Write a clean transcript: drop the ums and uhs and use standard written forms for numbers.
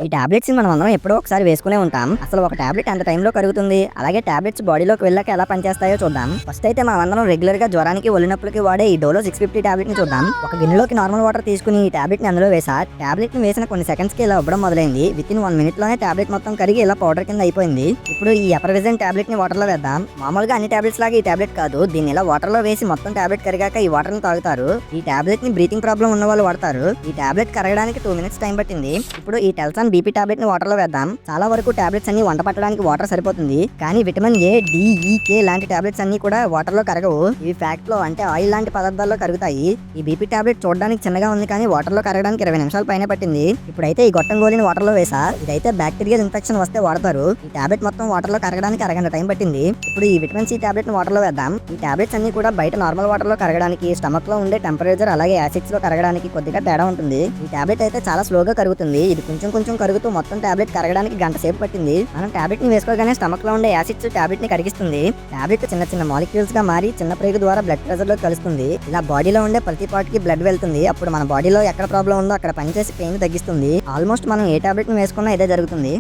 ఈ టాబ్లెట్స్ మనం అందరం ఎప్పుడో ఒకసారి వేసుకునే ఉంటాం. అసలు ఒక టాబ్లెట్ ఎంత టైంలో కరుగుతుంది, అలాగే టాబ్లెట్స్ బాడీలోకి వెళ్ళాక ఎలా పనిచేస్తాయో చూద్దాం. ఫస్ట్ అయితే మనం అందరం రెగ్యులర్ గా జ్వరానికి ఒళ్ళినొప్పులకి వాడే ఈ డోలో 650 టాబ్లెట్ ని చూద్దాం. ఒక గిన్నెలోకి నార్మల్ వాటర్ తీసుకుని ఈ టాబ్లెట్ ని అందులో వేసా. టాబ్లెట్ ని వేసిన కొన్ని సెకండ్స్ కి ఇలా ఉబ్బడం మొదలైంది. విత్ ఇన్ 1 minute లోనే టాబ్లెట్ మొత్తం కరిగి ఇలా పౌడర్ కింద అయిపోయింది. ఇప్పుడు ఈ ఎపర్విజన్ టాబ్లెట్ ని వాటర్ లో వేద్దాం. మామూలుగా అన్ని టాబ్లెట్స్ లాగా ఈ టాబ్లెట్ కాదు, దీన్ని ఇలా వాటర్ లో వేసి మొత్తం టాబ్లెట్ కరిగాక ఈ వాటర్ ని తాగుతారు. ఈ టాబ్లెట్ ని బ్రీతింగ్ ప్రాబ్లం ఉన్న వాళ్ళు వాడతారు. ఈ టాబ్లెట్ కరగడానికి 2 minutes టైం పట్టింది. ఇప్పుడు ఈ టెల్సాన్ బీపీ టాబ్లెట్ ని వాటర్ లో వేద్దాం. చాలా వరకు టాబ్లెట్స్ అన్ని వంట పట్టడానికి వాటర్ సరిపోతుంది, కానీ విటమిన్ ఏ, డి, ఈ, కే లాంటి టాబ్లెట్స్ అన్ని కూడా వాటర్ లో కరగవు. ఇవి ఫ్యాట్ లో అంటే ఆయిల్ లాంటి పదార్థాల్లో కరుగుతాయి. ఈ బీపీ టాబ్లెట్ చూడడానికి చిన్నగా ఉంది, కానీ వాటర్ లో కరగడానికి 20 నిమిషాల పైన పట్టింది. ఇప్పుడైతే ఈ గొట్టం గోలిని వాటర్ లో వేసా. ఇదైతే బ్యాక్టీరియల్ ఇన్ఫెక్షన్ వస్తే వాడతారు. ఈ టాబ్లెట్ మొత్తం వాటర్ లో కరగడానికి అరగంట టైం పట్టింది. ఇప్పుడు ఈ విటమిన్ సి టాబ్లెట్ ని వాటర్ లో వేద్దాం. ఈ టాబ్లెట్స్ అన్ని కూడా బయట నార్మల్ వాటర్ లో కరగడానికి, స్టమక్ లో ఉండే టెంపరేచర్ అలాగే యాసిడ్స్ లో కరగడానికి కొద్దిగా తేడా ఉంటుంది. ఈ టాబ్లెట్ అయితే చాలా స్లోగా కరుగుతుంది. ఇది కొంచెం కొంచెం కరుగుతూ మొత్తం టాబ్లెట్ కరగడానికి గంట సేపు పట్టింది. మనం టాబ్లెట్ ని వేసుకోగానే స్టమక్ లో ఉండే యాసిడ్స్ టాబ్లెట్ ని కరిగిస్తుంది. టాబ్లెట్ చిన్న చిన్న మాలిక్యూల్స్ గా మారి చిన్న ప్రేగు ద్వారా బ్లడ్ ప్రెషర్ లో కలుస్తుంది. ఇలా బాడీలో ఉండే ప్రతి పార్ట్ కి బ్లడ్ వెళ్తుంది. అప్పుడు మన బాడీలో ఎక్కడ ప్రాబ్లం ఉందో అక్కడ పనిచేసి పెయిన్ తగ్గిస్తుంది. ఆల్మోస్ట్ మనం ఏ టాబ్లెట్ ని వేసుకున్నా ఇదే జరుగుతుంది.